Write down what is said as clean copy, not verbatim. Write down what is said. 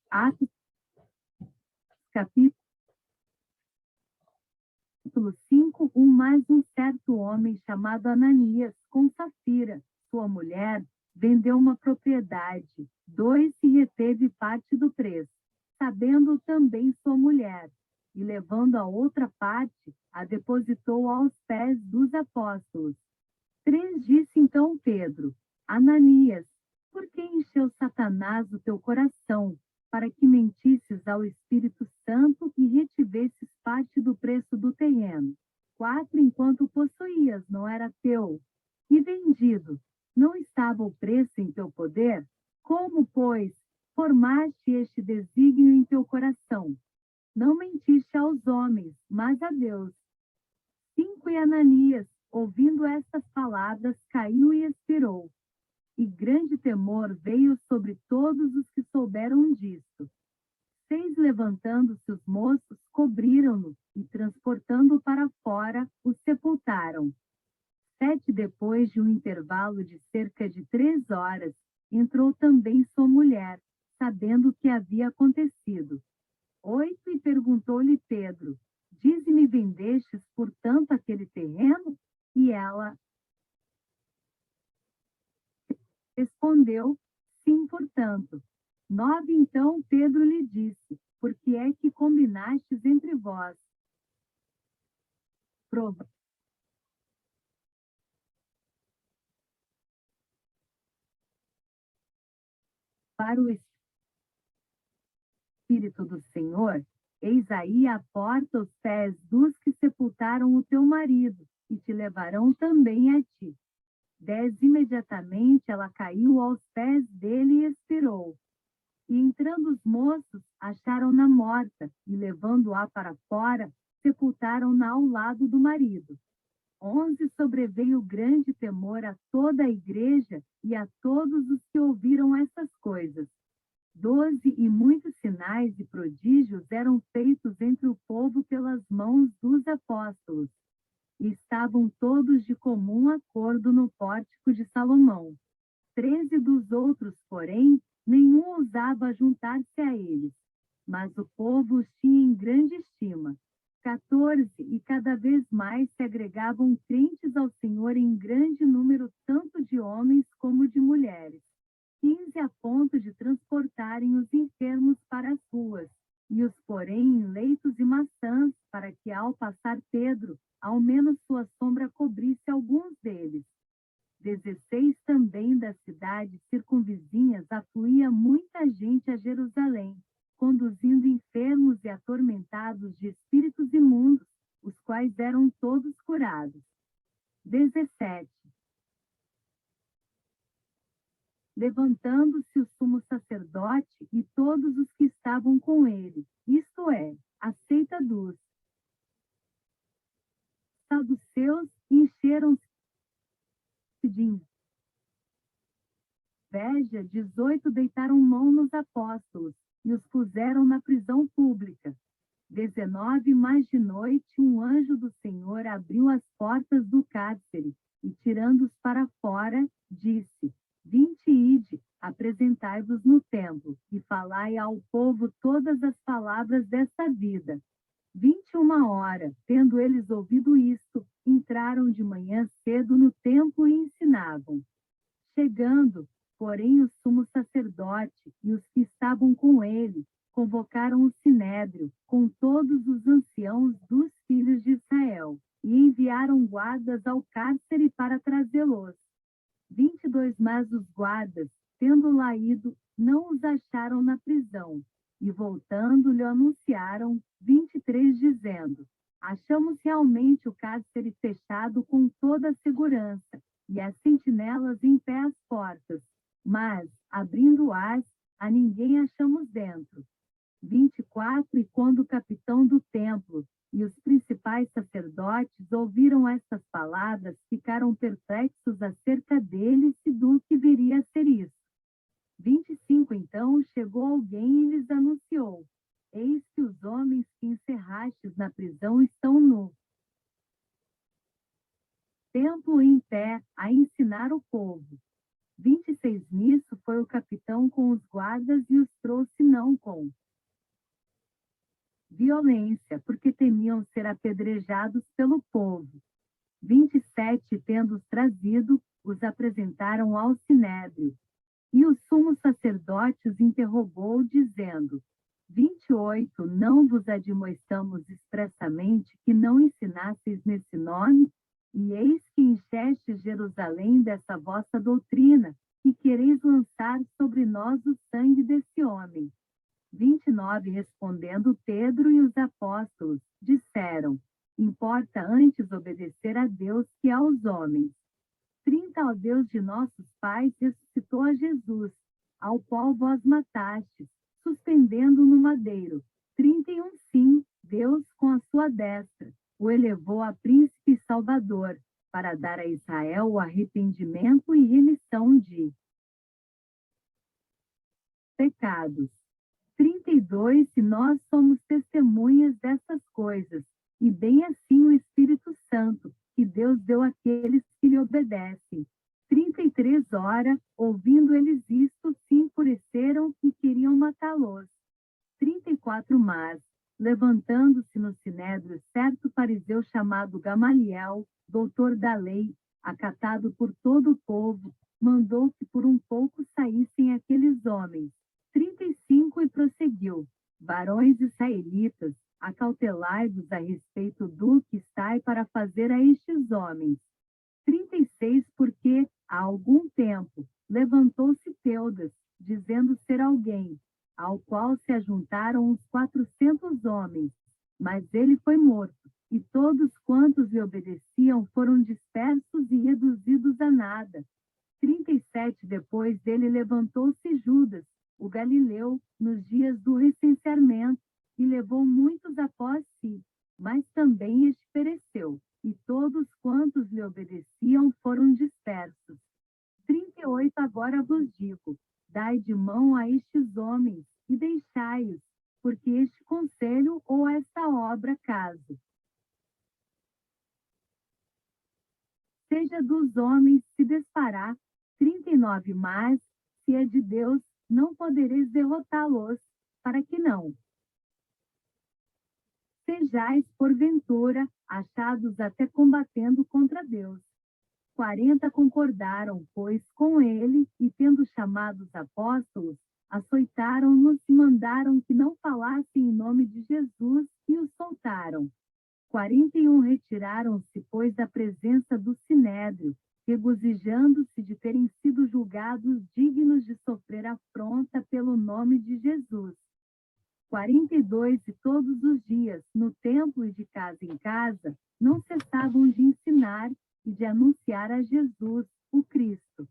Atos, capítulo 5, mais um certo homem chamado Ananias, com Safira, sua mulher, vendeu uma propriedade. 2, e reteve parte do preço, sabendo também sua mulher, e levando a outra parte, a depositou aos pés dos apóstolos. 3, disse então Pedro: Ananias, por que encheu Satanás o teu coração, para que mentisses ao Espírito Santo e retivesses parte do preço do terreno? 4, enquanto o possuías, não era teu, e vendido, não estava o preço em teu poder? Como, pois, formaste este desígnio em teu coração? Não mentiste aos homens, mas a Deus. 5, e Ananias, ouvindo estas palavras, caiu e expirou. E grande temor veio sobre todos os que souberam disto. 6, levantando-se os moços, cobriram-no e, transportando-o para fora, o sepultaram. 7, depois de um intervalo de cerca de 3 horas, entrou também sua mulher, sabendo o que havia acontecido. 8, e perguntou-lhe Pedro: Dize-me, vendestes, portanto, aquele terreno? E ela respondeu: Sim, portanto. 9, então Pedro lhe disse: Por que é que combinastes entre vós? Prova para o Espírito do Senhor, eis aí a porta aos pés dos que sepultaram o teu marido, e te levarão também a ti. 10, imediatamente ela caiu aos pés dele e expirou. E entrando os moços, acharam-na morta, e levando-a para fora, sepultaram-na ao lado do marido. 11, sobreveio grande temor a toda a igreja e a todos os que ouviram essas coisas. 12, e muitos sinais e prodígios eram feitos entre o povo pelas mãos dos apóstolos. E estavam todos de comum acordo no pórtico de Salomão. 13, dos outros, porém, nenhum ousava juntar-se a eles, mas o povo os tinha em grande estima. 14, e cada vez mais se agregavam crentes ao Senhor em grande número, tanto de homens como de mulheres. 15, a ponto de transportarem os enfermos para as ruas, e os porém em leitos e maçãs, para que, ao passar Pedro, ao menos sua sombra cobrisse alguns deles. 16, também das cidades circunvizinhas afluía muita gente a Jerusalém, conduzindo enfermos e atormentados de espíritos imundos, os quais eram todos curados. 17, levantando-se o sumo sacerdote e todos os que estavam com ele, isto é, a seita dos saduceus, encheram-se de inveja. 18, deitaram mão nos apóstolos e os puseram na prisão pública. 19, mais de noite, um anjo do Senhor abriu as portas do cárcere e, tirando-os para fora, disse: Vinde e ide, apresentai-vos no templo, e falai ao povo todas as palavras desta vida. 21 hora, tendo eles ouvido isto, entraram de manhã cedo no templo e ensinavam. Chegando, porém, o sumo sacerdote e os que estavam com ele, convocaram o sinédrio, com todos os anciãos dos filhos de Israel, e enviaram guardas ao cárcere para trazê-los. 22, mas os guardas, tendo lá ido, não os acharam na prisão, e voltando lhe anunciaram. 23, dizendo: Achamos realmente o cárcere fechado com toda a segurança, e as sentinelas em pé às portas, mas, abrindo-as, a ninguém achamos dentro. 24, e quando o capitão do templo e os principais sacerdotes ouviram estas palavras, ficaram perplexos acerca deles e do que viria a ser isso. 25, então chegou alguém e lhes anunciou: Eis que os homens que encerrastes na prisão estão no templo em pé, a ensinar o povo. 26, nisso foi o capitão com os guardas e os trouxe não com violência, porque temiam ser apedrejados pelo povo. 27 Tendo-os trazido, os apresentaram ao sinédrio. E o sumo sacerdote os interrogou, dizendo: 28 Não vos admoestamos expressamente que não ensinasseis nesse nome? E eis que enchestes Jerusalém dessa vossa doutrina, e quereis lançar sobre nós o sangue desse homem. 29 Respondendo Pedro e os apóstolos, disseram: importa antes obedecer a Deus que aos homens. 30 Ao Deus de nossos pais ressuscitou a Jesus, ao qual vós matastes, suspendendo no madeiro. 31 Sim, Deus com a sua destra, o elevou a príncipe e salvador, para dar a Israel o arrependimento e remissão de pecados. 32 E nós somos testemunhas dessas coisas, e bem assim o Espírito Santo, que Deus deu àqueles que lhe obedecem. 33 Ora, ouvindo eles isto, se enfureceram e queriam matá-los. 34 Mas, levantando-se no sinédrio certo fariseu chamado Gamaliel, doutor da lei, acatado por todo o povo, mandou que por um pouco saíssem aqueles homens. 35 E prosseguiu: varões israelitas, acautelai-vos a respeito do que estai para fazer a estes homens. 36 Porque, há algum tempo, levantou-se Teudas, dizendo ser alguém, ao qual se ajuntaram uns 400 homens, mas ele foi morto, e todos quantos lhe obedeciam foram dispersos e reduzidos a nada. 37 Depois dele levantou-se Judas, o Galileu, nos dias do recenseamento, e levou muitos após si, mas também este pereceu, e todos quantos lhe obedeciam foram dispersos. 38 Agora vos digo: dai de mão a estes homens, e deixai-os, porque este conselho ou esta obra caso seja dos homens, se desfará. 39 Mas, se é de Deus, não podereis derrotá-los, para que não sejais, porventura, achados até combatendo contra Deus. 40 Concordaram, pois, com ele, e tendo chamado os apóstolos, açoitaram-nos e mandaram que não falassem em nome de Jesus, e os soltaram. 41 Retiraram-se, pois, da presença do sinédrio, regozijando-se de terem sido julgados dignos de sofrer afronta pelo nome de Jesus. 42 E todos os dias, no templo e de casa em casa, não cessavam de ensinar e de anunciar a Jesus, o Cristo.